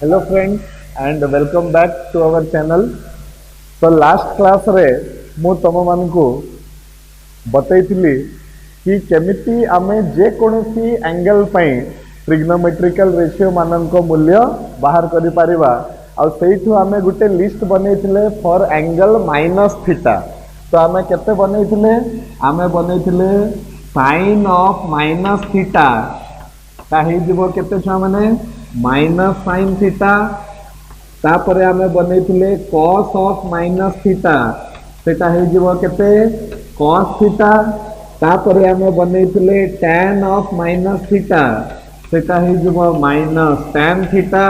Hello friends and welcome back to our channel. So last class रे मु तम मानकु बतैथिली कि केमिति आमे जे कोनोसी एंगल पई ट्रिग्नोमेट्रिकल रेशियो मानक मूल्य बाहर करि परिबा आ सेइठु आमे गुटे लिस्ट बनैथिले फॉर एंगल माइनस थीटा. तो आमे केते बनैथिले आमे बनैथिले साइन ऑफ माइनस थीटा ता हे जिवो केते छ माने माइनस साइन थीटा तापरे आमे बनैथिले cos ऑफ माइनस थीटा सेटा हे जिवो केते cos थीटा तापरे आमे बनैथिले tan ऑफ माइनस थीटा सेटा हे जिवो माइनस tan थीटा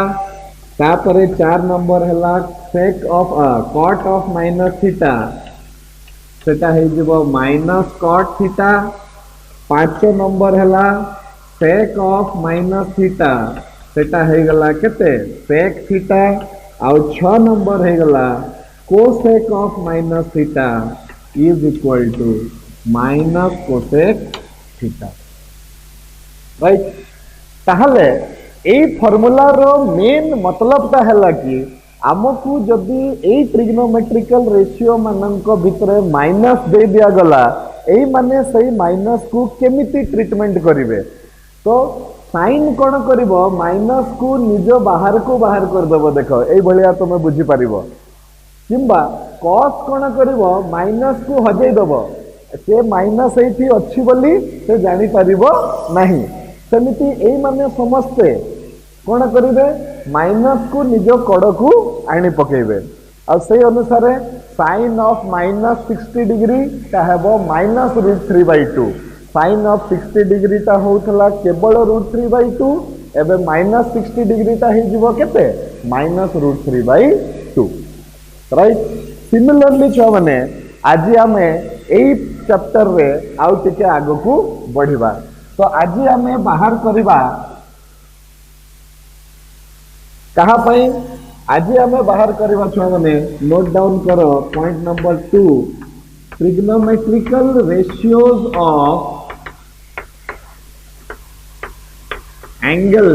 तापरे 4 नंबर हला sec of cot of minus theta सेटा हे जिवो माइनस cot थीटा 5 नंबर हला sec ऑफ माइनस थीटा सेटा है गला केते sec थीटा आउ 6 नंबर है गला cosec of minus theta is equal to minus cosec theta. Right ताहले ए फार्मूला रो मेन मतलब ता हला कि आमको जदि ए ट्रिग्नोमेट्रिकल रेशियो मानक भितरे माइनस दे दिया गला ए माने सही माइनस को केमिति ट्रीटमेंट करिवे तो साइन कौन करिवो माइनस को निज बाहर कर देबो. देखो ए भलिया तुम बुझी पारिबो किंबा cos कौन करिवो माइनस को हजै देबो से माइनस एठी अछि बोली से जानि पारिबो नाही. सेमिति ए माने समस्ते कौन करिवे माइनस को निज कड़ को आनी पकेइबे आ से अनुसार साइन ऑफ माइनस 60 डिग्री ता हेबो माइनस √3/2 साइन ऑफ 60 डिग्री ता होतला केवल √3/2 एबे माइनस 60 डिग्री ता हे जीवो केते माइनस √3/2. राइट सिमिलरली छ माने आज आमे एई चैप्टर रे आउ टिके आगो को बढ़िबा. तो आज आमे बाहर करबा कहा पई आज आमे बाहर करबा छ माने नोट डाउन करो point number 2 trigonometrical ratios of angle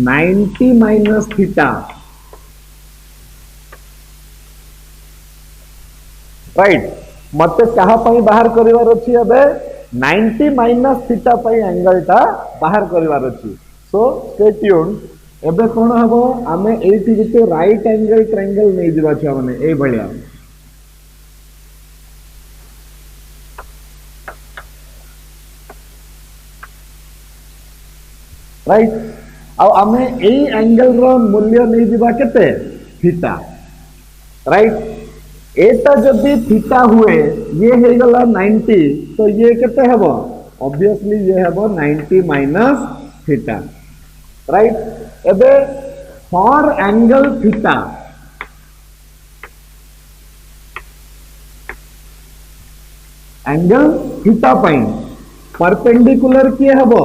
90 minus theta. Right मते कहा पई बाहर करिवार अछि एबे 90 माइनस थीटा पई एंगल ता बाहर करिवार अछि. सो स्टे ट्यून एबे कोन हबो आमे एठी गुटे राइट एंगल ट्रायंगल नै दिबा छ माने ए भलिया राइट आ आमे ए एंगल रो मूल्य नै दिबा केते थीटा. राइट एटा जदी थीटा हुए ये हे गला 90 तो ये केते हेबो ऑब्वियसली ये हेबो 90 माइनस थीटा. राइट एबे for angle theta angle theta पई परपेंडिकुलर किए हेबो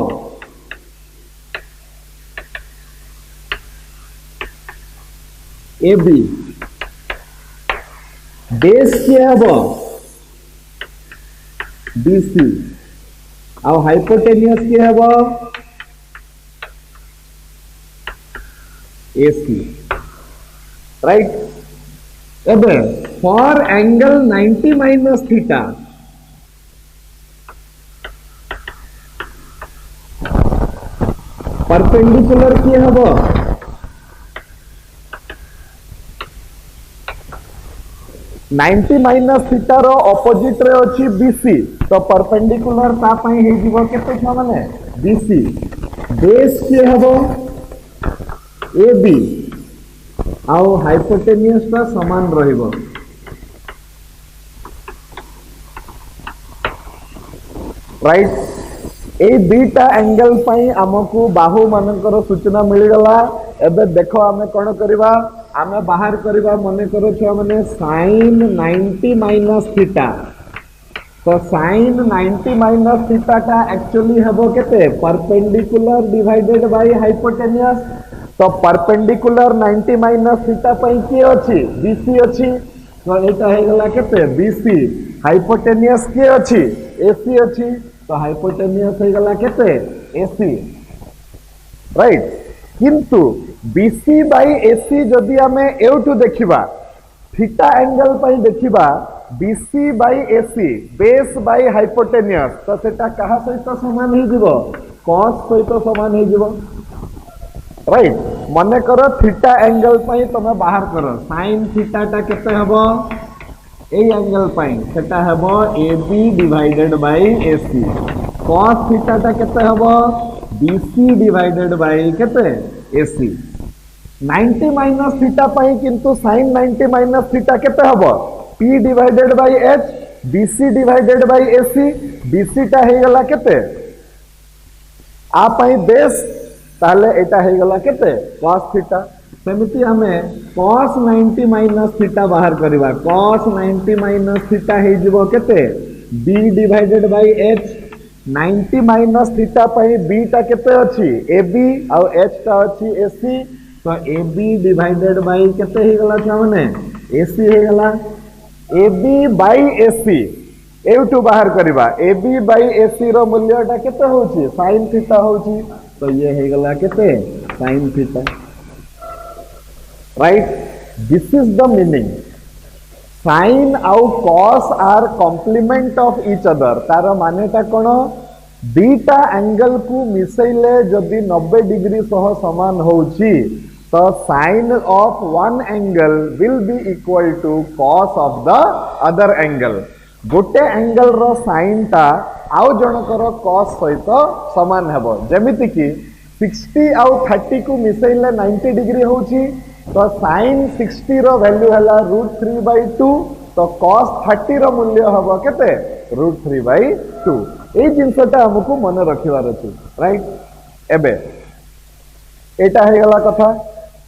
ए बी बेस किए हेबो बी सी आ हाइपोटेनियस किए हेबो ए सी. राइट एबे for angle 90 minus theta perpendicular किए हेबो ninety minus theta rho opposite रे अछि बीसी तो परपेंडिकुलर ता पई हे जीवो केते छ माने बीसी बेस के हेबो ए बी आउ हाइपोटेनियस ता समान रहिबो. राइट ए बीटा एंगल पई हमकु बाहु मानकर सूचना मिल गला. एबे देखो आमे कोन करबा आमे बाहर करबा मने करो छ माने sin 90 माइनस थीटा. तो sin 90 माइनस थीटा का एक्चुअली हेबो केते परपेंडिकुलर डिवाइडेड बाय हाइपोटेनियस. तो परपेंडिकुलर 90 माइनस थीटा पई के अछि बीसी अछि तो एटा हे गला केते बीसी हाइपोटेनियस के अछि एसी अछि तो हाइपोटेनियस हे गला केते एसी. राइट किंतु बीसी बाई एसी जदि आम एठू देखा थीटा एंगल पर देखा BC by AC base by hypotenuse तो सेटा कहा सहित समान हो कॉस सहित समान हो राइट मन कर थीटा एंगल पर तुम बाहर कर साइन थीटा केते हबो ए एंगल पाई सेटा हबो AB divided by AC cos theta केते हबो BC डिवाइडेड बाय केते AC 90 माइनस थीटा पाई किंतु sin 90 माइनस थीटा केते हबो P divided by H BC divided by AC BC टा हे गला केते आ पाई बेस ताले एटा हे गला केते cos थीटा सेमिति हमें cos 90 माइनस थीटा बाहर करवा cos 90 माइनस थीटा हे जिवो केते b divided by h 90 minus theta पई b टा केते अछि ab और h टा अछि ac तो ab डिवाइडेड बाय केते हे गला छ माने ac हे गला ab बाय ac एउटू बाहर करवा ab बाय ac रो मूल्य टा केते होछि sin थीटा होछि तो ये हे गला केते sin theta right this is the meaning sin और cos are complement of each other तार माने ता कोन बीटा एंगल को मिसैले जदि 90 डिग्री सह समान होउची तो sin of one angle will be equal to cos of the other angle गोटे एंगल रो sin ता आउ जनकर cos सहित समान हेबो जेमिति कि 60 और 30 को मिसैले 90 डिग्री होउची तो sin 60 रो वैल्यू हला √3/2 तो cos 30 रो मूल्य हबो केते √3/2 ए जिंसटा हमकु मन रखिवार अछि राइट एबे एटा हे गला कथा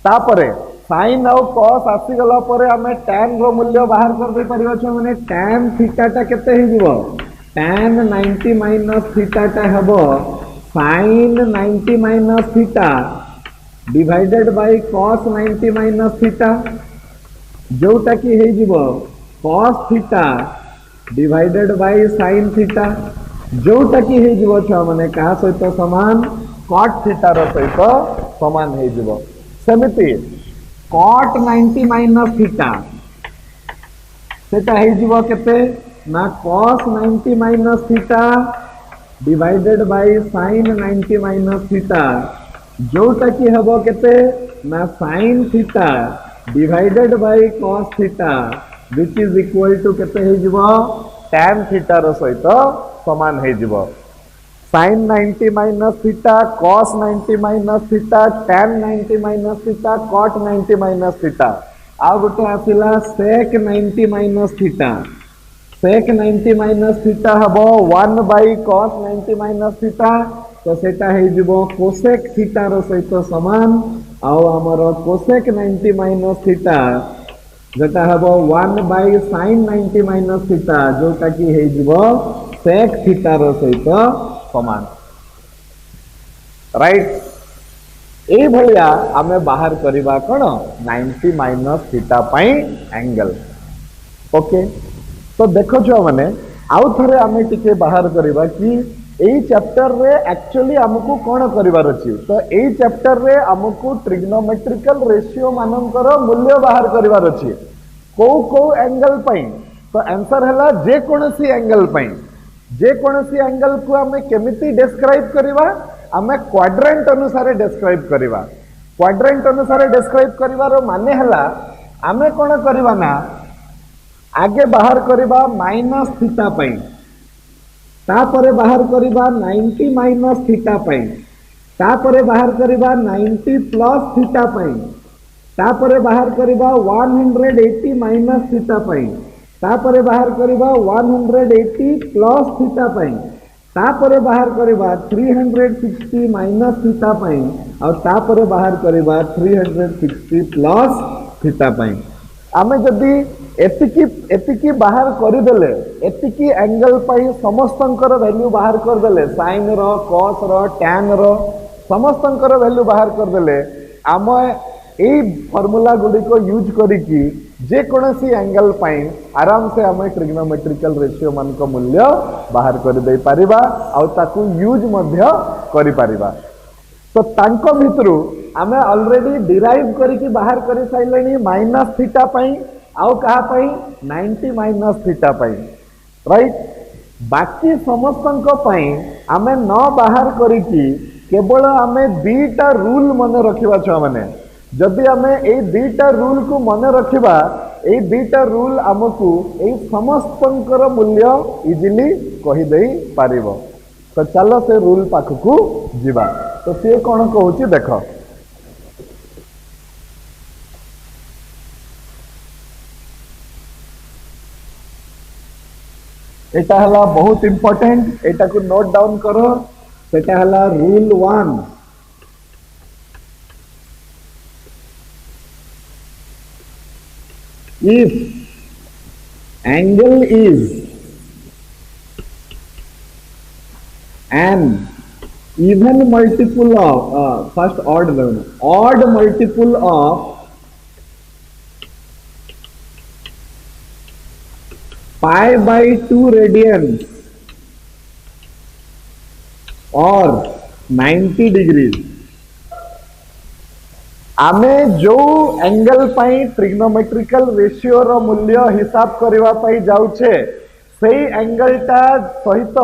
तापरे sin और cos आसी गला परे हमें tan रो मूल्य बाहर कर दे परिबा छ माने tan थीटा टा केते हे जिवो tan 90 माइनस थीटा टा हबो sin 90 minus theta divided by cos 90 minus theta जोटा कि हे जिवो cos theta divided by sin theta जोटा कि हे जिवो छ माने कहा सहित समान cot थीटा रो सहित समान हे जिवो सेमिति cot 90 माइनस थीटा सेटा हे जिवो केते ना cos 90 minus theta divided by sin 90 minus theta जोटा कि हबो केते ना sin theta divided by cos theta which is equal to केते हे जिवो tan थीटा रो सहित समान हे जिवो sin 90 minus theta cos 90 minus theta tan 90 minus theta cot 90 minus theta आ गोटे आसिला sec 90 minus theta sec 90 minus theta हबो 1 बाय cos 90 माइनस थीटा तो सेटा हे जिवो cosec थीटा रो सहित समान आउ हमर cosec 90 माइनस थीटा जेटा हबो 1 बाय sin 90 माइनस थीटा जोटा कि हे जिवो sec थीटा रो सहित समान राइट ए भलिया आमे बाहर करबा कोन 90 माइनस थीटा पई एंगल ओके तो देखो जो माने आउ थरे आमे टिके बाहर करबा कि एई चैप्टर रे एक्चुअली हमकु कोन करिवार अछि तो एई चैप्टर रे हमकु ट्रिग्नोमेट्रिकल रेशियो मानकर मूल्य बाहर करिवार अछि को एंगल पई तो आंसर हला जे कोनसी एंगल पई जे कोनसी एंगल को हमें केमिति डिस्क्राइब करिवा हमें क्वाड्रेंट अनुसार डिस्क्राइब करिवा क्वाड्रेंट अनुसार डिस्क्राइब करिवार माने हला हमें कोन करिवा ना आगे बाहर करिवा माइनस थीटा पई तापरे बाहर करिबा 90 माइनस थीटा पई तापरे बाहर करिबा 90 प्लस थीटा पई तापरे बाहर करिबा 180 माइनस थीटा पई तापरे बाहर करिबा 180 प्लस थीटा पई तापरे बाहर करिबा 360 माइनस थीटा पई और तापरे बाहर करिबा 360 प्लस थीटा पई आमे जदी एतिकी बाहर करदेले एतिकी एंगल पाई समस्तंकर वैल्यू बाहर करदेले साइन रो कॉस रो टैन रो समस्तंकर वैल्यू बाहर करदेले आम ए फॉर्मूला गुडी को यूज करिकी जे कोनसी एंगल पाई आराम से आम ट्रिग्नोमेट्रिकल रेशियो मान को मूल्य बाहर कर दे पारिबा आ ताकू यूज मध्य करि पारिबा तो तांको भितरु आमे ऑलरेडी डिराइव करके बाहर कर साइलेनी माइनस थीटा पाई आउ कहा पाई 90 माइनस थीटा पाई राइट बाकी समस्त आमे न बाहर करिकी केवल आमे दीटा रूल मन रखिबा छुआ माने जदि आमे ए दीटा रूल को मन रखिबा ए दीटा रूल आमको ए समस्तंकर मूल्य इजिली कहि देई पारिबो तो चलो से रूल पाखकू जीवा तो से कौन कहूची देख एटा हला बहुत इंपोर्टेंट एटा को नोट डाउन करो सेटा हला rule 1 if angle is an even multiple of first odd multiple of pi by 2 radians or 90 degrees आमे जो एंगल पाई ट्रिग्नोमेट्रिकल रेशियो रो मूल्य हिसाब करबा पाई जाउछे सेई एंगल टा सहित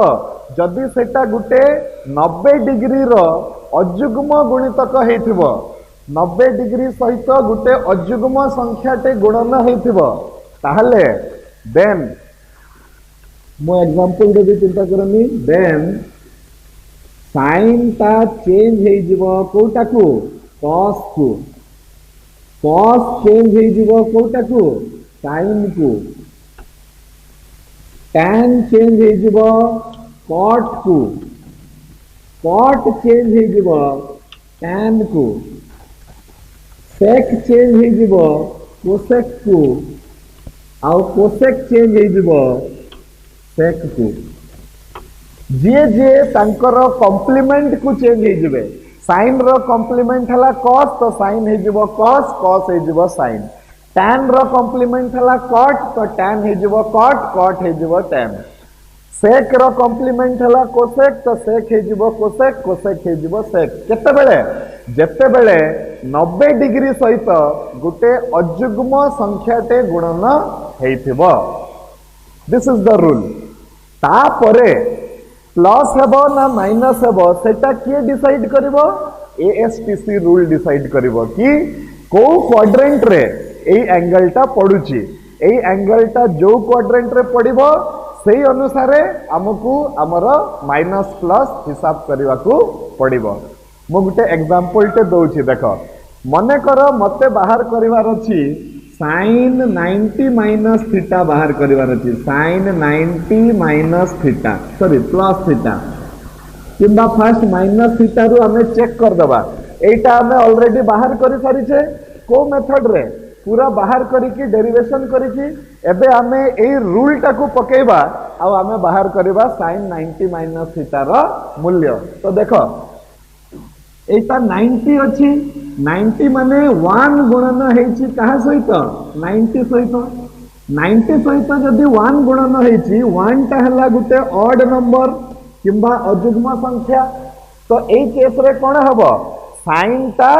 जदि सेटा गुटे 90 डिग्री रो अजुग्म गुणितक हेथिबो 90 डिग्री सहित गुटे अजुग्म संख्याटे गुणन हेथिबो ताहले देन मो एग्जांपल देबी चिंता करनी देन साइन ता चेंज हे जिवो कोटाकू cos को cos चेंज हे जिवो कोटाकू sin को tan चेंज हे जिवो cot को cot चेंज हे जिवो tan को sec चेंज हे जिवो cosec को आउ cosec चेंज हे जिवो sec को जे तांकर कॉम्प्लीमेंट को चेंज हे जिवे साइन रो कॉम्प्लीमेंट हला cos तो साइन हे जिवो cos cos हे जिवो साइन tan रो कॉम्प्लीमेंट हला cot तो tan हे जिवो cot cot हे जिवो tan sec रो कॉम्प्लीमेंट हला cosec तो sec हे जिवो cosec cosec हे जिवो sec केते बेले जेते बेले 90 डिग्री सहित गुटे अजुग्म संख्याटे गुणन हेइथिबो दिस इज द रूल ता परे प्लस हेबो ना माइनस हेबो सेटा किए डिसाइड करिवो एएसटीसी रूल डिसाइड करिवो कि को क्वाड्रेंट रे एई एंगल टा पडुची एई एंगल टा जो क्वाड्रेंट रे पडिवो सेई अनुसारे हमकु हमर माइनस प्लस हिसाब करबा को पडिवो मो गुटे एग्जांपल टे दउची देखो मने करो मते बाहर करिवार अछि sin 90 माइनस थीटा बाहर करिवार अछि sin 90 minus theta sorry plus theta किंबा फर्स्ट माइनस थीटा रु हमें चेक कर दबा एटा हमें ऑलरेडी बाहर करि सारी छे को मेथड रे पूरा बाहर करिकि डेरिवेशन करिकि एबे हमें ए रूल टा को पकेबा आ हमें बाहर करबा sin 90 माइनस थीटा रो मूल्य तो देखो एटा 90 अछि 90 माने 1 गुणन हेछि कहा सहित 90 सहित 90 सहित जदि 1 गुणन हेछि 1 टा हला गुटे ऑड नंबर किंबा अजुग्म संख्या तो ए केस रे कोन हबो साइन टा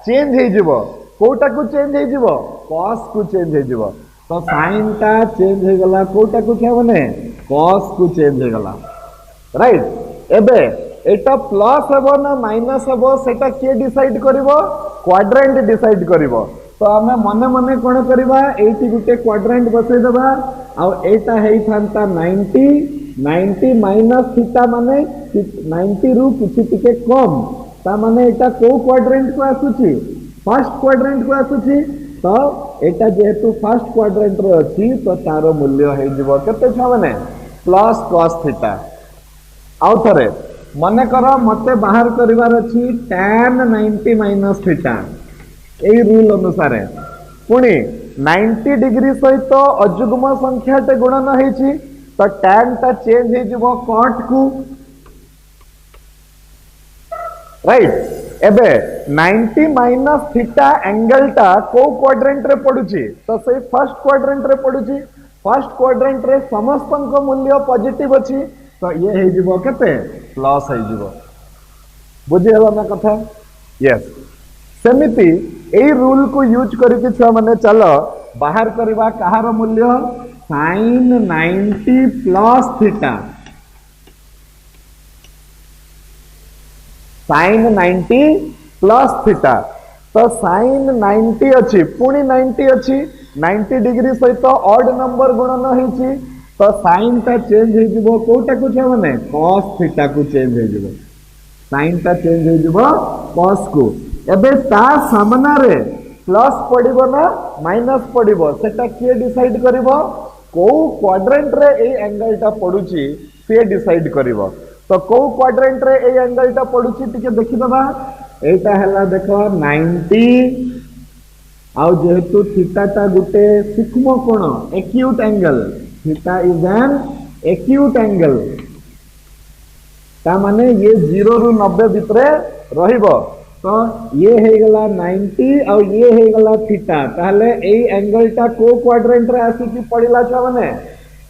चेंज हे जिवो कोटा को चेंज हे जिवो cos को चेंज हे जिवो तो साइन टा चेंज हे गला कोटा को क्या बने cos को चेंज हे गला राइट एबे एटा प्लस हेबो ना माइनस हेबो सेटा के डिसाइड करिवो क्वाड्रेंट डिसाइड करिवो तो हमें मने मने कोन करिवा एटी गुटे क्वाड्रेंट बसै देबा आ एटा हेइ थांता 90 माइनस थीटा माने 90 रु किछि टिके कम ता माने एटा को क्वाड्रेंट को आसुची फर्स्ट क्वाड्रेंट को आसुची तो एटा जेहेतु फर्स्ट क्वाड्रेंट रे अछि तो तारो मूल्य हे जिवो केते छ माने प्लस cos थीटा आउ थरे मने करो मते बाहर करिवार अछि tan 90 माइनस थीटा एई रूल अनुसार पुनी 90 डिग्री सहित अजुग्म संख्या टे गुणन हेछि तो tan ता चेंज हे जिवो cot को राइट एबे 90 माइनस थीटा एंगल टा को क्वाड्रेंट रे पडुची तो से फर्स्ट क्वाड्रेंट रे पडुची फर्स्ट क्वाड्रेंट रे समस्तन को मूल्य पॉजिटिव अछि तो ये हे जिवो केते प्लस हे जिवो बुझि हला ना कथा यस सेमिति एई रूल को यूज करके छुआ माने चलो बाहर करवा कहार मूल्य sin 90 plus theta sin 90 plus theta तो sin 90 अच्छी पुणी 90 अच्छी 90 डिग्री सहित ऑड नंबर गुणन होइछि तो sin टा चेंज हो जिवो कोटा को छ माने cos थीटा को चेंज हो जिवो sin टा चेंज हो जिवो cos को एबे ता सामना रे प्लस पड़िबो ना माइनस पड़िबो सेटा के डिसाइड करिवो को क्वाड्रेंट रे ए एंगल टा पडुची से डिसाइड करिवो तो को क्वाड्रेंट रे ए एंगल टा पडुची टिके देखि दबा एटा हला देखो 90 आउ जेहेतु थीटा टा गुटे सूक्ष्म कोण acute angle theta is an acute angle ता माने ये 0 रु 90 भितरे रहिबो तो ये हे गला 90 और ये हे गला थीटा ताले ए एंगल टा को क्वाड्रेंट रे आसी की पड़िला छ माने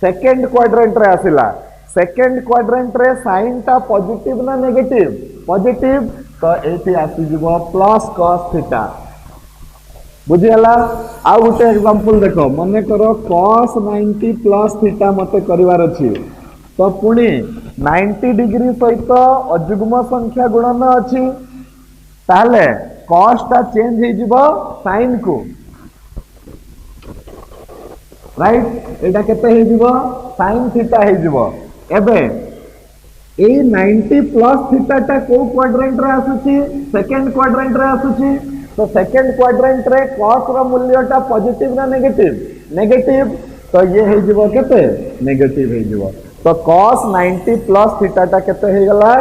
सेकंड क्वाड्रेंट रे आसिला सेकंड क्वाड्रेंट रे साइन टा पॉजिटिव ना नेगेटिव पॉजिटिव तो एठी आसी जिवो प्लस cos थीटा बुझियला आ गुटे एग्जांपल देखो मने करो cos 90 प्लस थीटा मते करिवार अछि तो पुणी 90 डिग्री सहित अजुग्म संख्या गुणन अछि ताले cos टा चेंज हो जिवो sin को राइट एटा केते हो जिवो sin थीटा हो जिवो एबे ए 90 प्लस थीटा टा को क्वाड्रेंट रे आसुची सेकंड क्वाड्रेंट रे आसुची तो सेकंड क्वाड्रेंट रे cos रो मूल्य टा पॉजिटिव ना नेगेटिव नेगेटिव तो ये हो जिवो केते नेगेटिव हो जिवो तो cos 90 प्लस थीटा टा केते हो गला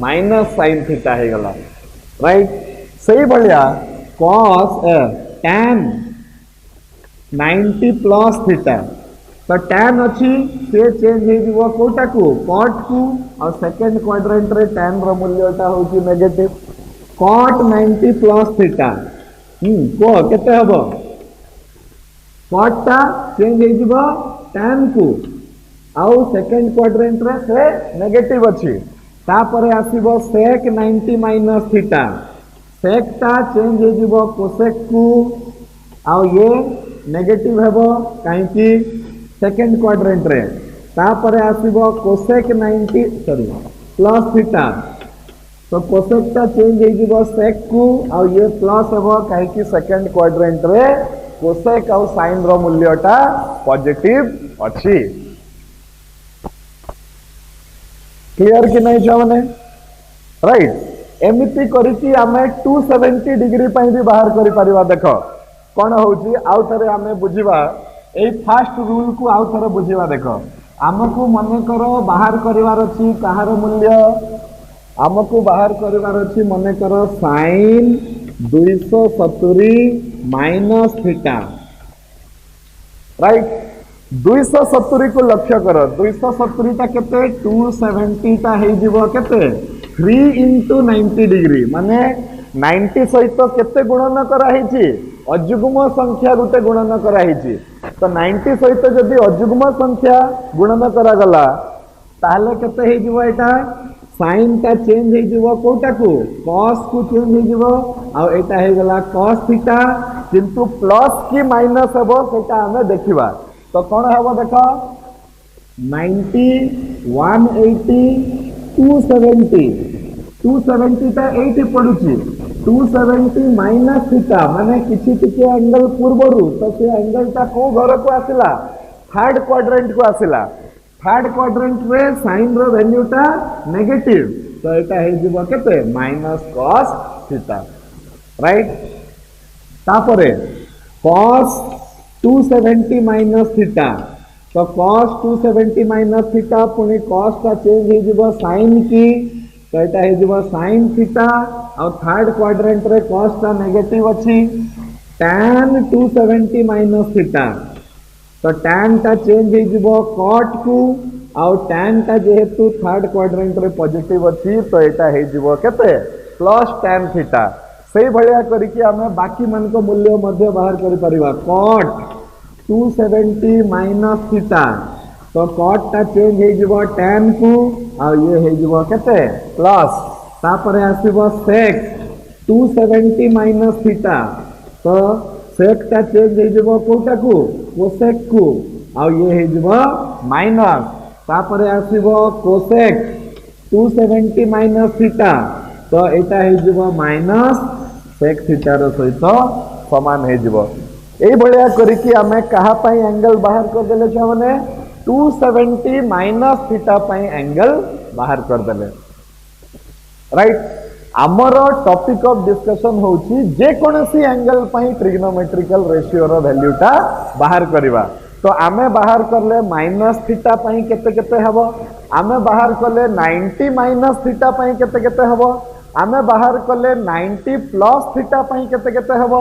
माइनस sin थीटा हो गला राइट सही बढ़िया cos tan 90 प्लस थीटा तो tan अच्छी से चेंज हो जिवो कोटा को cot को और सेकंड क्वाड्रेंट रे tan रो मूल्यटा होची नेगेटिव cot 90 प्लस थीटा को केते हबो cot टा चेंज हो जिवो tan को आउ सेकंड क्वाड्रेंट रे से नेगेटिव अच्छी तापरे आसीबो sec 90 माइनस थीटा sec टा चेंज हो जिवो cosec को आउ ये नेगेटिव हेबो काहे कि सेकंड क्वाड्रेंट रे तापरे आसीबो cosec 90 सॉरी प्लस थीटा तो cosec टा चेंज हो जिवो sec को आउ ये प्लस हेबो काहे कि सेकंड क्वाड्रेंट रे cosec आउ sin रो मूल्यटा पॉजिटिव अछि क्लियर कि नहीं छ माने राइट एमिति करिकि आमे 270 डिग्री पई भी बाहर करि परिबा देखो कोन होउची आउ थरे आमे बुझिबा ए फर्स्ट रूल को आउ थरे बुझिबा देखो हमको मने करो बाहर करिवार अछि कहार मूल्य हमको बाहर करिवार अछि मने करो sin 270 माइनस थीटा राइट 270 को लक्ष्य करो 270 टा केते 270 टा हे जिवो केते 3 into 90 डिग्री माने 90 सहित केते गुणन करा हिची अजुग्म संख्या गुटे गुणन करा हिची तो 90 सहित जदी अजुग्म संख्या गुणन करा गला ताले केते हे जिवो एटा sin टा चेंज हे जिवो कोटा को cos को चेंज हे जिवो आ एटा हे गला cos थीटा किंतु प्लस की माइनस हेबो सेटा हमें देखिबा तो कौन है देखो 90 180 270 270 टा 80 पड़ुची 270 माइनस थीटा माने किछि टिके एंगल पूर्वरु तो से एंगल टा को घर को आसिला थर्ड क्वाड्रेंट को आसिला थर्ड क्वाड्रेंट रे sin रो वैल्यू टा नेगेटिव तो एटा हे जिवो केते माइनस cos थीटा राइट तापरे cos 270 माइनस थीटा तो cos 270 माइनस थीटा पुनी cos टा चेंज हो जिवो sin की तो एटा हो जिवो sin थीटा और थर्ड क्वाड्रेंट रे cos टा नेगेटिव अछि tan 270 माइनस थीटा तो tan टा चेंज हो जिवो cot को और tan टा जेहेतु थर्ड क्वाड्रेंट रे पॉजिटिव अछि तो एटा हो जिवो केते प्लस tan थीटा सही भलिया करिकि हमें बाकी मन को मूल्य मध्य बाहर करि परिबा cot 270 माइनस थीटा तो cot टा चेंज हे जिवो tan को और ये हे जिवो केते प्लस तापरे आसीबो sec 270 माइनस थीटा तो सेक टा चेंज हो जबो कोटा को कोसेक को आ ये हो जबो माइनस तापरे आसीबो कोसेक 270 माइनस थीटा तो एटा हो जबो माइनस सेक थीटा रो सहित समान हो जबो ए भलिया करिकि हमें कहा पई एंगल बाहर कर देले छ माने 270 माइनस थीटा पई एंगल बाहर कर देले राइट आमर टॉपिक ऑफ डिस्कशन होची जे कोनसी एंगल पई ट्रिग्नोमेट्रिकल रेशियो रो वैल्यूटा बाहर करबा तो आमे बाहर करले माइनस थीटा पई केते केते हबो आमे बाहर करले 90 माइनस थीटा पई केते केते हबो आमे बाहर करले 90 प्लस थीटा पई केते केते हबो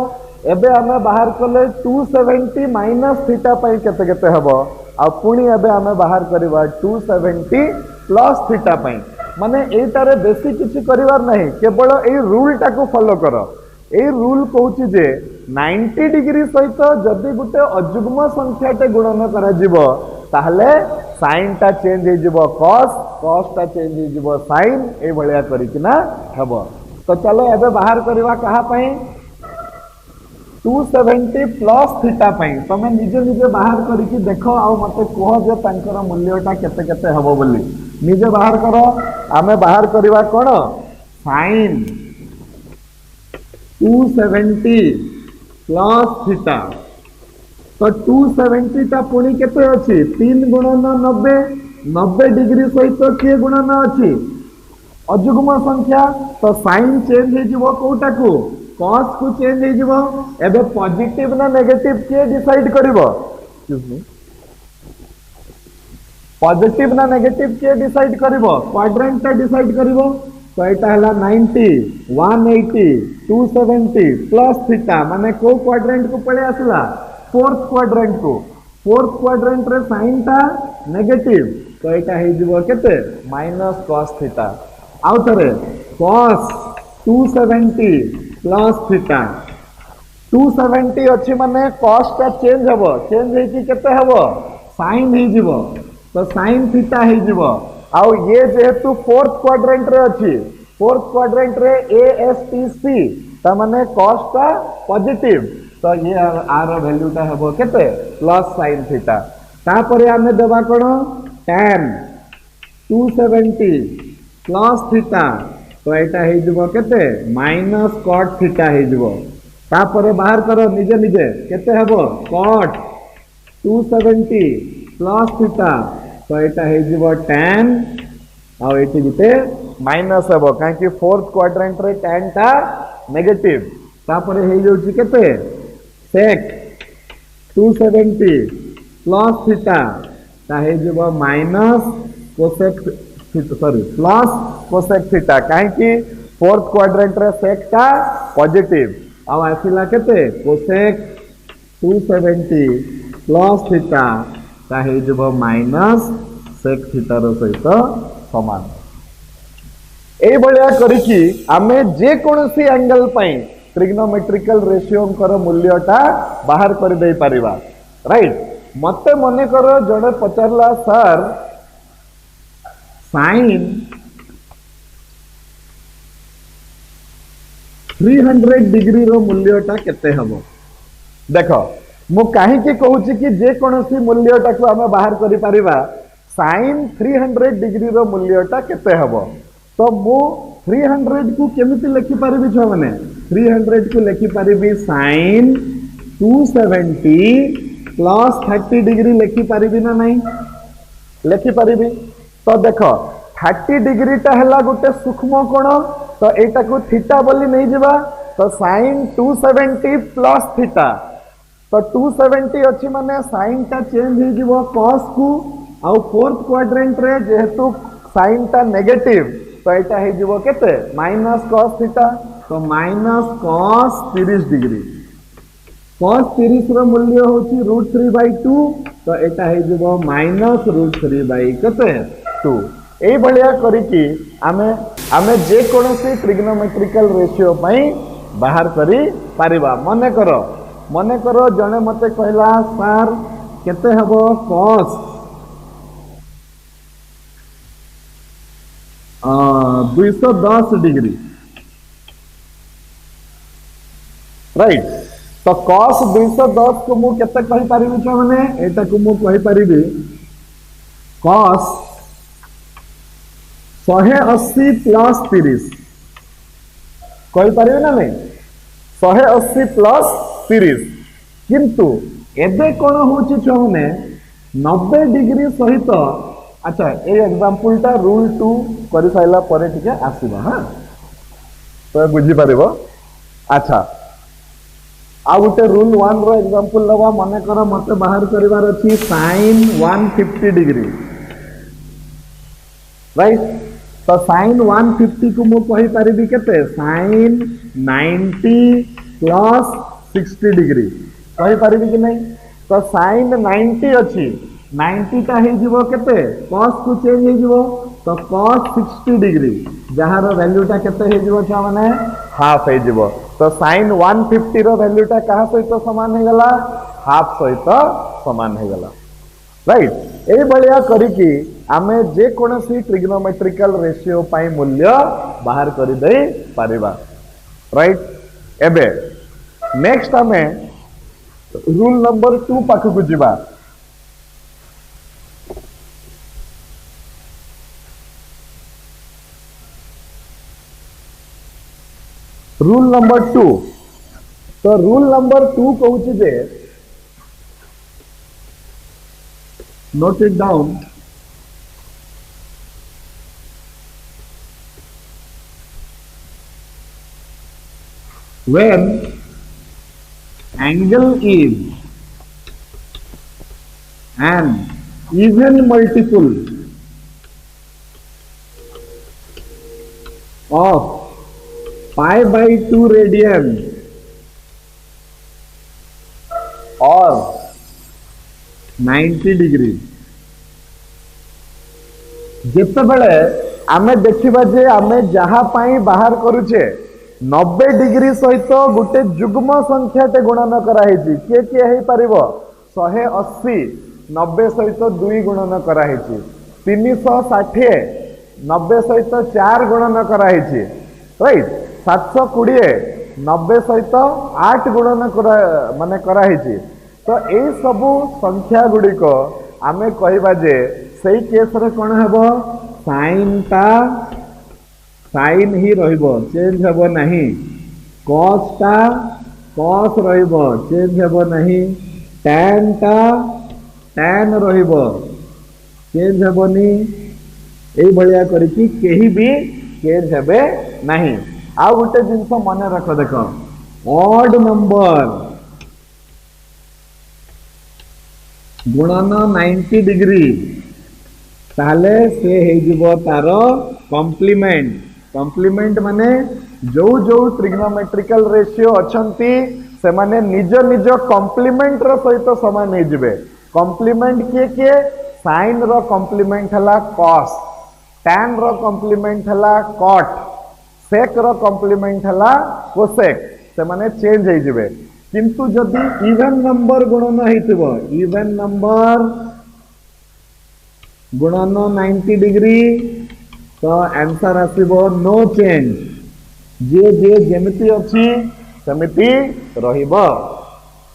एबे आमे बाहर करले 270 माइनस थीटा पई केते केते हबो आ पुणी एबे आमे बाहर करबा 270 प्लस थीटा पई माने एटारे बेसी किछि करिवार नहीं केवल ए रूल टाको फॉलो करो ए रूल कहूची जे 90 डिग्री सहित जदि गुटे अजुग्म संख्याटे गुणन करा जिवो ताहले साइन टा चेंज हे जिवो cos cos टा चेंज हे जिवो sin ए भलिया करी कि ना हबो तो चलो एबे बाहर करबा कहा पई 270 प्लस थीटा पई तमे निजे निजे बाहर करी कि देखो आ मते कह जे तांकर मूल्यटा केते केते हबो बोली निजे बाहर करो आमे बाहर करबा कोन sin 270 प्लस थीटा तो 270 टा पुणी केते अछि 3 गुणन 90 90 डिग्री सहित के गुणन अछि अजुग्म संख्या तो sin चेंज हे जिवो कोटा को cos को चेंज हे जिवो एबे पॉजिटिव ना नेगेटिव के डिसाइड करबो एक्सक्यूज मी पॉजिटिव ना नेगेटिव के डिसाइड करिवो क्वाड्रेंट ता डिसाइड करिवो तो एटा हला 90 180 270 प्लस थीटा माने को क्वाड्रेंट को पळे आसला फोर्थ क्वाड्रेंट रे साइन ता नेगेटिव तो एटा हे जिवो केते माइनस cos थीटा आउ थरे cos 270 प्लस थीटा 270 अछि माने cos ता चेंज हबो चेंज हे कि केते हबो sin हे जिवो तो sin थीटा हे जिवो आउ ये जेहेतु फोर्थ क्वाड्रेंट रे अछि फोर्थ क्वाड्रेंट रे ASTC त माने cos ता पॉजिटिव तो ये आर वैल्यू ता हबो केते प्लस sin थीटा तापरे हमें देबा कोन tan 270 प्लस थीटा तो एटा हे जिवो केते माइनस cot थीटा हे जिवो तापरे बाहर करो निजे निजे केते हबो cot 270 प्लस थीटा तो एटा हे जिवो tan आ एटी गुटे माइनस हबो काहे कि फोर्थ क्वाड्रेंट रे tan ता नेगेटिव तापरे हे जोची केते sec 270 प्लस थीटा ता हे जिवो minus cosec sorry plus cosec theta काहे कि फोर्थ क्वाड्रेंट रे sec ता पॉजिटिव आ आसिला केते cosec 270 प्लस थीटा ता हे जिवो माइनस sec थीटा रो सहित समान ए भलिया करी कि आमे जे कोनसी एंगल पई ट्रिग्नोमेट्रिकल रेशियो कर मूल्यटा बाहर कर दे परिबा राइट मते मने करो जड़े पचारला सर sin 300 डिग्री रो मूल्यटा केते हबो देखो मु काहे कि कहूची कि जे कोनसी मूल्यटा को हमें बाहर करि परिबा sin 300 डिग्री रो मूल्यटा केते हबो तो मु 300 को केमिति लिखि परिबि छ माने 300 को लिखि परिबि sin 270 प्लस 30 डिग्री लिखि परिबि ना नहीं लिखि परिबि तो देखो 30 डिग्री टा हला गुटे सूक्ष्म कोण तो एटा को थीटा बोली नहीं जिबा तो sin 270 प्लस थीटा तो 270 अछि माने sin टा चेंज हे जिवो cos को आ फोर्थ क्वाड्रेंट रे जेहेतु sin टा नेगेटिव तो एटा हे जिवो केते माइनस cos थीटा तो माइनस cos 30 डिग्री cos 30 रो मूल्य होची √3/2 तो एटा हे जिवो माइनस √3/ केते 2 ए भलिया करी कि आमे जे कोनोसी ट्रिग्नोमेट्रिकल रेशियो पई बाहर करी पारिबा मने करो जने मते कहला सर केते हबो cos 210 डिग्री राइट। तो cos 210 को मु केते कहि परिबि छ माने एटा को मु कहि परिबि cos 180 प्लस 30 कहि परिबि ना नहीं 180 प्लस 30 किंतु एबे कोन होछि छ माने 90 डिग्री सहित अच्छा ए एग्जांपल टा रूल 2 करि साइला परे ठीक है आसीबा हां तो बुझी परिबो। अच्छा आ गोटे रूल 1 रो एग्जांपल लवा माने कर मते बाहर करिवार अछि sin 150 डिग्री राइट। तो sin 150 को मु कहि परिबि केते sin 90 प्लस 60 डिग्री कहि परिबि कि नहीं। तो sin 90 अछि 90 टा हे जीवो केते cos को चेंज हे जीवो तो cos 60 डिग्री जहार वैल्यू टा केते हे जीवो छ माने हाफ हे जीवो। तो sin 150 रो वैल्यू टा कहा सहित समान हे गला हाफ सहित समान हे गला राइट। ए बलिया करी कि आमे जे कोनसी ट्रिग्नोमेट्रिकल रेशियो पाई मूल्य बाहर करि दे परिबा राइट। एबे नेक्स्ट आमे रूल नंबर 2 पाखु को जिबा। रूल नंबर 2 तो रूल नंबर 2 कहूँ जे note it down when angle is an even multiple of pi by 2 radian or 90 degree जिते बड़े आमे देखिबा जे आमे जहा पाई बाहर करूचे 90 डिग्री सहित गोटे जुग्म संख्या टे गुणन कराहेछि के हे परिबो 180 90 सहित 2 गुणन कराहेछि 360 90 सहित 4 गुणन कराहेछि राइट 720 90 सहित 8 गुणन माने कराहेछि। तो ए सबु संख्या गुडी को आमे कहबा जे सेही केस रे कोन हेबो साइन ता साइन ही रहिबो चेंज हेबो नहीं cos ता cos रहिबो चेंज हेबो नहीं tan ता tan रहिबो चेंज हेबोनी ए भलिया करी कि केही भी चेंज हेबे नहीं। आ गोटे जिनस मन रख देख ऑड नंबर गुणन 90 डिग्री ताले से हे जीवो तार कॉम्प्लीमेंट कॉम्प्लीमेंट माने जो जो ट्रिग्नोमेट्रिकल रेशियो अछंती से माने निज निज कॉम्प्लीमेंट रो सहित समान हे जिवे। कॉम्प्लीमेंट के साइन रो कॉम्प्लीमेंट हला cos tan रो कॉम्प्लीमेंट हला cot sec रो कॉम्प्लीमेंट हला cosec से माने चेंज हे जिवे। किंतु जदि इवन नंबर गुणन हेतिबो इवन नंबर गुणन 90 डिग्री तो आंसर आसीबो नो चेंज जे जेमिति अछि सेमिति रहिबो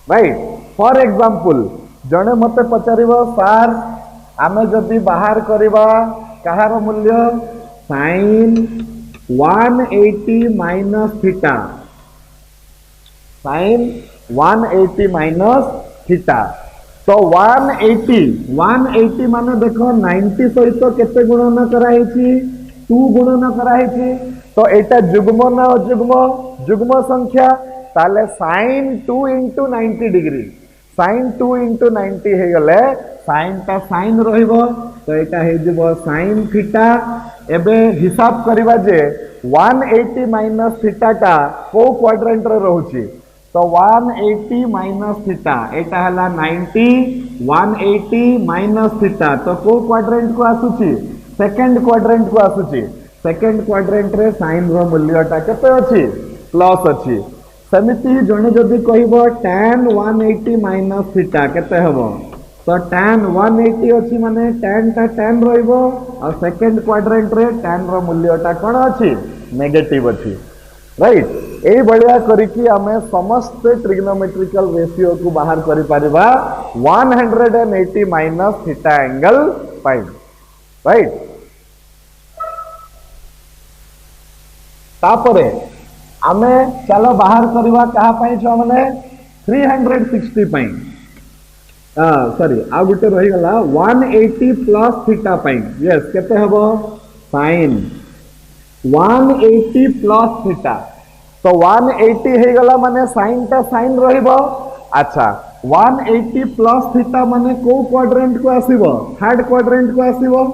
राइट। फॉर एग्जांपल जने मते पचारिबो सर आमे जदि बाहर करिबा कहार मूल्य sin 180 minus theta sin 180 minus theta तो 180 माने देखो 90 सहित केते गुणन कराहेछि 2 गुणन कराहेछि तो एटा जुग्म ना अजुग्म जुग्म संख्या ताले sin 2 into 90 degree sin 2 into 90 हे गले sin ता sin रहिबो तो एटा हे जबो sin थीटा। एबे हिसाब करिबा जे 180 माइनस थीटा टा को क्वाड्रेंट रे रहउची तो 180 माइनस थीटा एटा हला 90 180 माइनस थीटा तो को क्वाड्रेंट को आसुची सेकंड क्वाड्रेंट को आसुची सेकंड क्वाड्रेंट रे sin रो मूल्यटा केते अछि प्लस अछि। सेमिति जने जदि कहबो tan 180 माइनस थीटा केते हबो तो tan 180 अछि माने tan ता tan रहइबो और सेकंड क्वाड्रेंट रे tan रो मूल्यटा कोन अछि नेगेटिव अछि राइट। एई बलिया करिकी आमे समस्त ट्रिग्नोमेट्रिकल रेशियो को बाहर करि परिबा 180 minus theta angle pi right तापरे आमे चलो बाहर करवा कहा पाई छो माने 360 पाई सॉरी आ गुटे रही गला 180 प्लस थीटा पाई यस केते हबो sin 180 प्लस थीटा तो 180 हे गला माने sin ता sin रहिबो अच्छा 180 प्लस थीटा माने को क्वाड्रेंट को आसीबो थर्ड क्वाड्रेंट को आसीबो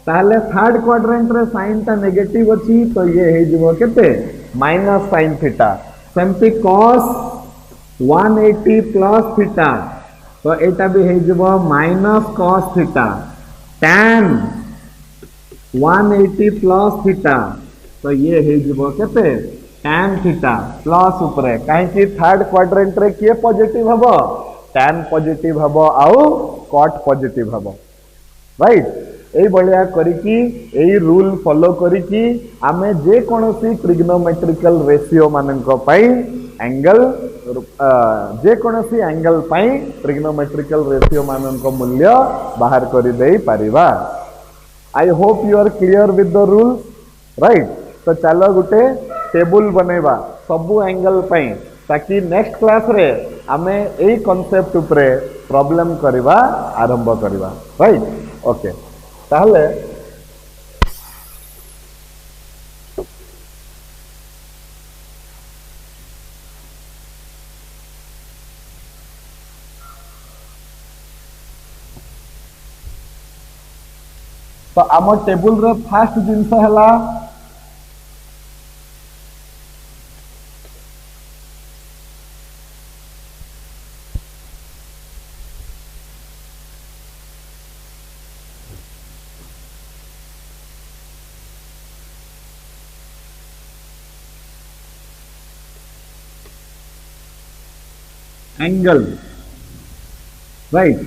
ताहले थर्ड क्वाड्रेंट रे sin ता नेगेटिव अछि तो ये हे जिवो केते माइनस sin थीटा सेमती cos 180 प्लस थीटा तो एटा भी हे जिवो minus cos theta tan 180 plus theta तो ये हे जिवो केते tan थीटा प्लस ऊपर काहे कि थर्ड क्वाड्रेंट रे किए पॉजिटिव हबो tan पॉजिटिव हबो आउ cot पॉजिटिव हबो राइट एई बलिया करिकी एई रूल फॉलो करिकी आमे जे कोनोसी ट्रिग्नोमेट्रिकल रेशियो माननको पई एंगल जे कोनोसी एंगल पई ट्रिग्नोमेट्रिकल रेशियो माननको मूल्य बाहर करि देई परिबा I hope you are clear with the rules right तो चलो गुटे टेबल बनेबा सबु एंगल पई ताकि नेक्स्ट क्लास रे आमे एई कांसेप्ट ऊपर प्रॉब्लम करबा आरंभ करबा राइट ओके ताहले तो आम टेबुल रे फास्ट जिनस हला एंगल राइट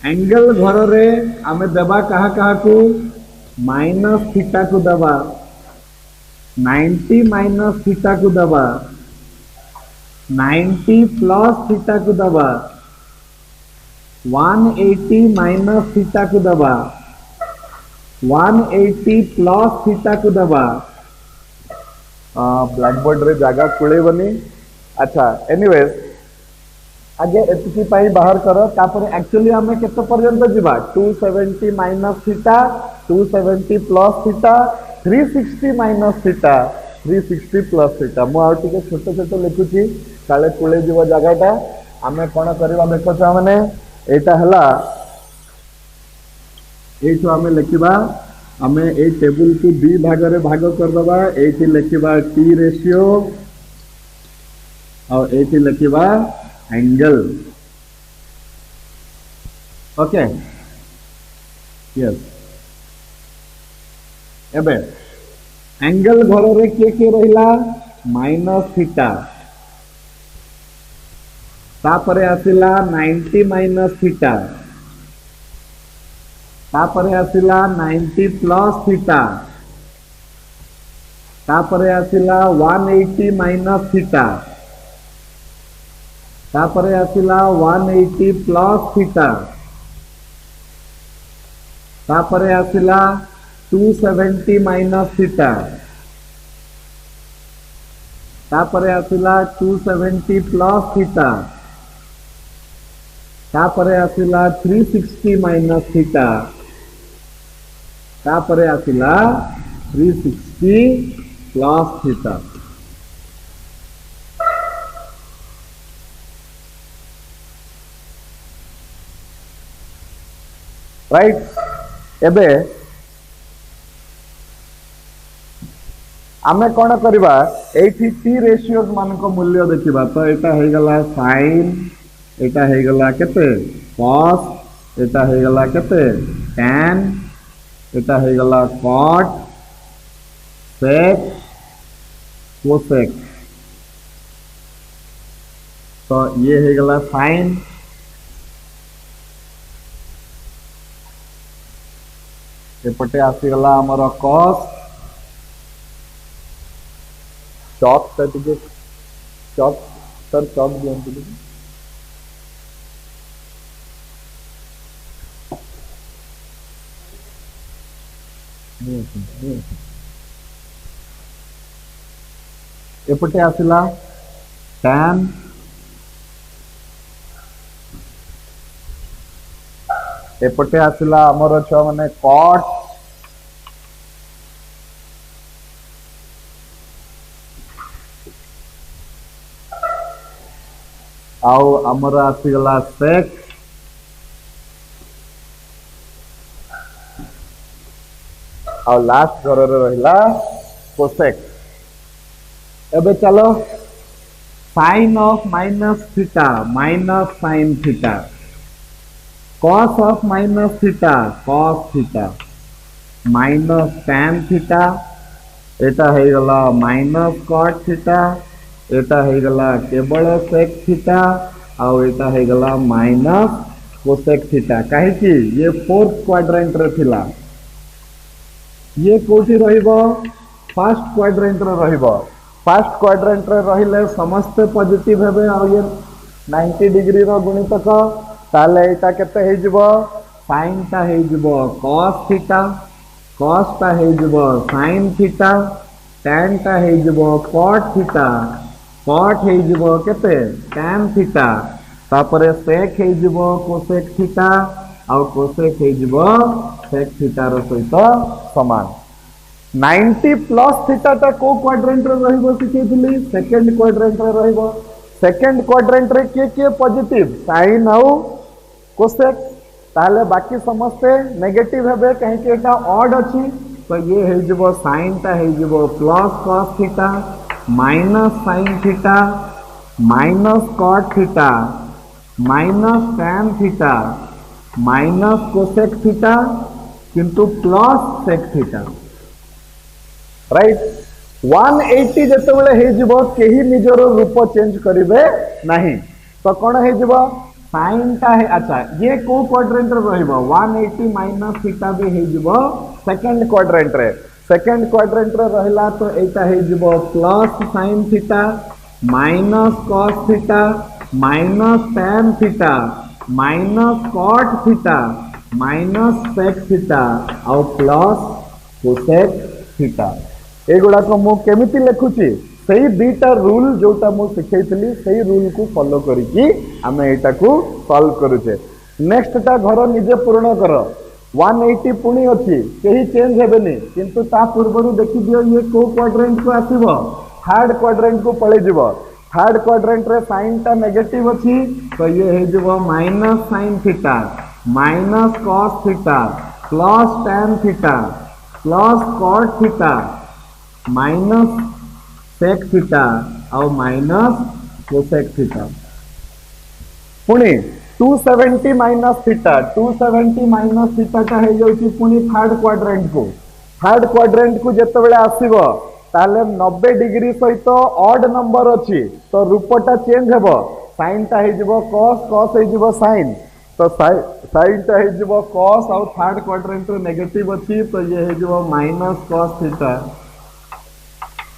एंगल घर रे आमे देबा कहा कहा को माइनस थीटा को देबा 90 माइनस थीटा को देबा 90 प्लस थीटा को देबा 180 माइनस थीटा को देबा 180 प्लस थीटा को देबा ब्लैक बोर्ड रे जागा कुळे बनी अच्छा एनीवेज आगे एतिकी पाई बाहर करो तापर एक्चुअली हमें केते पर्यंत जीवा 270 minus theta 270 plus theta 360 minus theta 360 plus theta मु आउ टिके छोट छोट लिखुची काले कुळे जीव जगाटा आमे कोन करबा देखो छ माने एटा हला एठो आमे लिखिबा आमे ए टेबल को दी भाग रे भाग कर दबा एठी लिखिबा टी रेशियो और एठी लिखिबा एंगल ओके यस एबे एंगल घर रे के रहिला माइनस थीटा तापरे आसिला 90 माइनस थीटा तापरे आसिला 90 प्लस थीटा तापरे आसिला 180 माइनस थीटा तापरे आसिला 180 प्लस थीटा तापरे आसिला 270 माइनस थीटा तापरे आसिला 270 प्लस थीटा तापरे आसिला 360 माइनस थीटा तापरे आसिला 360 प्लस थीटा राइट एबे आमे कोन करबा एठी टी रेशियोज मान को मूल्य देखिबा तो एटा हे गला sin एटा हे गला केते cos एटा हे गला केते tan एटा हे गला cot sec cosec तो ये हे गला sin एपटे आसीगला हमर cos चॉक टे चॉक सर चॉक दिखती टे एपटे आसला tan एपटे आसला आमर छुआ माने cot आउ आमर आसीगला sec और लास्ट घर रहा कोसेक एबे चलो sine of minus theta minus sine theta cos of minus theta cos theta minus tan theta एटा है गला माइनस कॉट थीटा एटा है गला केवल सेक थीटा और एटा है गला माइनस कोसेक थीटा काहे कि ये फोर्थ क्वाड्रेंट रे थिला ये कोठी रहिबो फर्स्ट क्वाड्रेंट रे रहिबो फर्स्ट क्वाड्रेंट रे रहिले समस्त पॉजिटिव हेबे और ये 90 डिग्री रो गुणितक ताले एटा केते हे जिवो sin ता हे जिवो cos थीटा cos ता हे जिवो sin थीटा tan ता हे जिवो cot थीटा cot हे जिवो केते tan थीटा तापरे sec हे जिवो cosec थीटा और cosec हे जिवो sec थीटा रो सहित समान 90 प्लस थीटा टा को क्वाड्रेंट रे रहइबो सिखैथिली सेकंड क्वाड्रेंट रे रहइबो सेकंड क्वाड्रेंट रे के पॉजिटिव sin आउ कोसेक ताले बाकी समस्ते नेगेटिव हेबे कहीं के एटा ऑड अछि तो ये हे जबो sin ता हे जबो plus cos theta minus sin theta minus cot theta minus tan theta minus cosec theta किंतु प्लस sec थीटा राइट 180 जतबेले हे जिवो केही निजर रूप चेंज करिवे नाही तो कोन हे जिवो sin ता है अच्छा ये को क्वाड्रेंट रे रहइबो 180 माइनस थीटा भी हे जिवो सेकंड क्वाड्रेंट रे रहला तो एटा हे जिवो plus sin theta minus cos theta minus tan theta minus cot theta minus sec theta और प्लस cosec थीटा एगुड़ा को मु केमिति लिखुची सही दीटा रूल जोटा मु सिखैथली सही रूल को फॉलो करिकी आमे एटा को सॉल्व करूचे नेक्स्ट ता घर निजे पूर्ण कर 180 पुणी अछि केही चेंज हेबेनी किंतु ता पूर्वरु देखि दियो ये को क्वाड्रेंट को आसीबो थर्ड क्वाड्रेंट को पळे जिवो थर्ड क्वाड्रेंट रे sin ता नेगेटिव अछि तो ये हे जिवो minus sin theta minus cos theta plus tan theta plus cot theta minus sec theta और माइनस cosec थीटा पुणी 270 माइनस थीटा 270 माइनस थीटा का है जाउची पुणी थर्ड क्वाड्रेंट को जेतेबेले आसीबो ताले 90 डिग्री सहित ऑड नंबर अछि तो रूपटा चेंज हेबो sin ता हे जिवो cos हे जिवो sin तो sin ता हे जिवो cos और थर्ड क्वाड्रेंट रे नेगेटिव अछि तो ये हे जिवो minus cos theta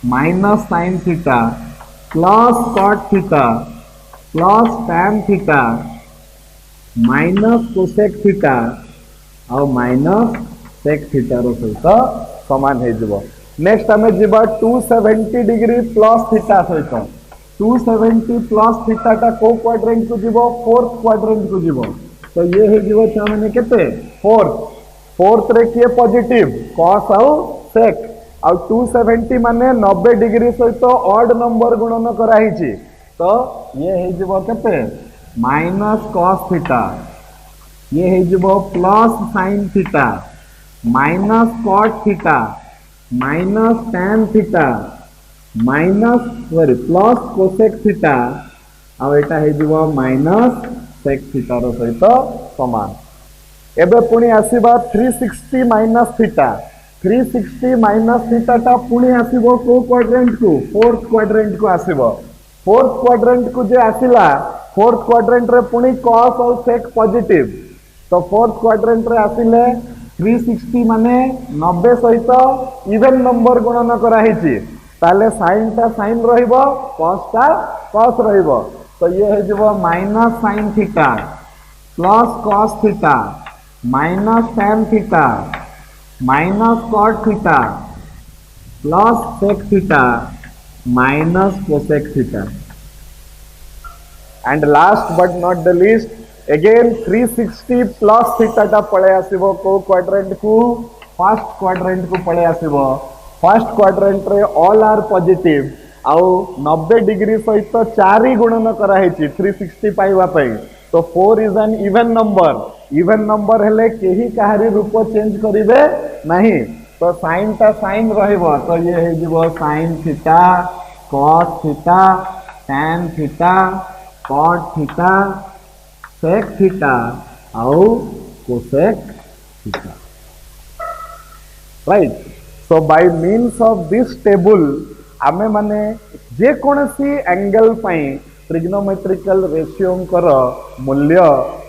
minus sin theta plus cot theta plus tan theta minus cosec theta और माइनस sec थीटा रो सहित समान हे जिवो नेक्स्ट हमें जिबा 270 डिग्री प्लस थीटा सहित 270 प्लस थीटा टा को क्वाड्रेंट को जिवो फोर्थ क्वाड्रेंट को जिवो तो ये हे जिवो छ माने केते फोर्थ रे के पॉजिटिव cos और sec और 270 माने 90 डिग्री सहित ऑड नंबर गुणन कराई छी तो ये हे जिवो केते माइनस cos थीटा ये हे जिवो plus sin theta minus cot theta minus tan theta minus plus cosec theta और एटा हे जिवो माइनस sec थीटा रो सहित समान एबे पुणी आसीबा 360 माइनस थीटा 360 माइनस थीटा टा पुणी आसीबो को क्वाड्रेंट को फोर्थ क्वाड्रेंट को आसीबो फोर्थ क्वाड्रेंट को जे आसीला फोर्थ क्वाड्रेंट रे पुणी cos और sec पॉजिटिव तो फोर्थ क्वाड्रेंट रे आसीले 360 माने 90 सहित इवन नंबर गणना करा हिची ताले साइन टा साइन रहिबो cos टा cos रहिबो तो ये है जो minus sine theta plus cos theta minus tan theta minus cot theta plus sec theta minus cosec theta and last but not the least again 360 plus theta टा पळे आसीबो को क्वाड्रेंट को फर्स्ट क्वाड्रेंट को पळे आसीबो फर्स्ट क्वाड्रेंट रे all are positive आउ 90 degree सहित 4 गुणन करा हेची 360 पाइबा पई तो 4 इज एन इवन नंबर हेले केही काहारी रूप चेंज करिवे नहीं तो साइन टा साइन रहइबो तो ये हे जिवो sine theta cos theta tan theta cot theta sec theta आउ cosec theta right so bye means of this table आमे माने जे कोनसी एंगल पई ट्रिग्नोमेट्रिकल रेशियो कर मूल्य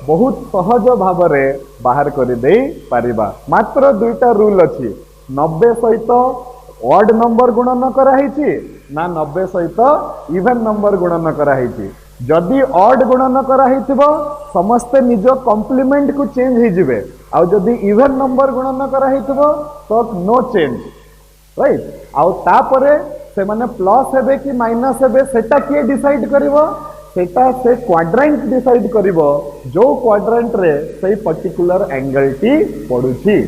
बहुत सहज भाव में बाहर कर दे पारिबा मात्र दुईटा रूल अछि 90 सहित ऑड नंबर गुणन कराइछि ना 90 सहित इवन नंबर गुणन कराइछि जदि ऑड गुणन कराइथिबो समस्ते निज कॉम्प्लीमेंट को चेंज हो जिवे आ जदि इवन नंबर गुणन कराइथिबो तो नो चेंज राइट आउ तापरे से माने प्लस हेबे कि माइनस हेबे सेटा किए डिसाइड करिवो सेटा से क्वाड्रेंट डिसाइड करिवो जो क्वाड्रेंट रे से पर्टिकुलर एंगल टी पडुछि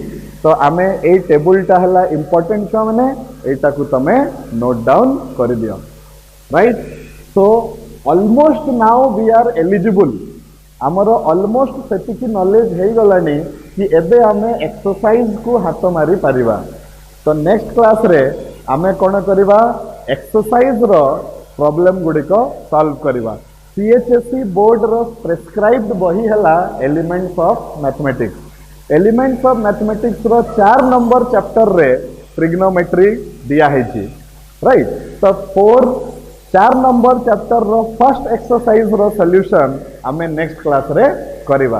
तो आमे ए टेबल टा हला इंपोर्टेंट छा माने एटा को तमे नोट डाउन कर दियो right so almost now we are eligible आमर ऑलमोस्ट सेटिकी नॉलेज हे गलानी कि एबे आमे एक्सरसाइज को हाथ मारी परिबा तो नेक्स्ट क्लास रे आमे कोन करिबा एक्सरसाइज रो प्रॉब्लम गुडी को सॉल्व करिबा सीएचएससी बोर्ड रो प्रेस्क्राइब्ड बही हला एलिमेंट्स ऑफ मैथमेटिक्स रो 4 नंबर चैप्टर रे ट्रिग्नोमेट्री दिया है छी राइट तो 4 नंबर चैप्टर रो फर्स्ट एक्सरसाइज रो सॉल्यूशन आमे नेक्स्ट क्लास रे करिबा।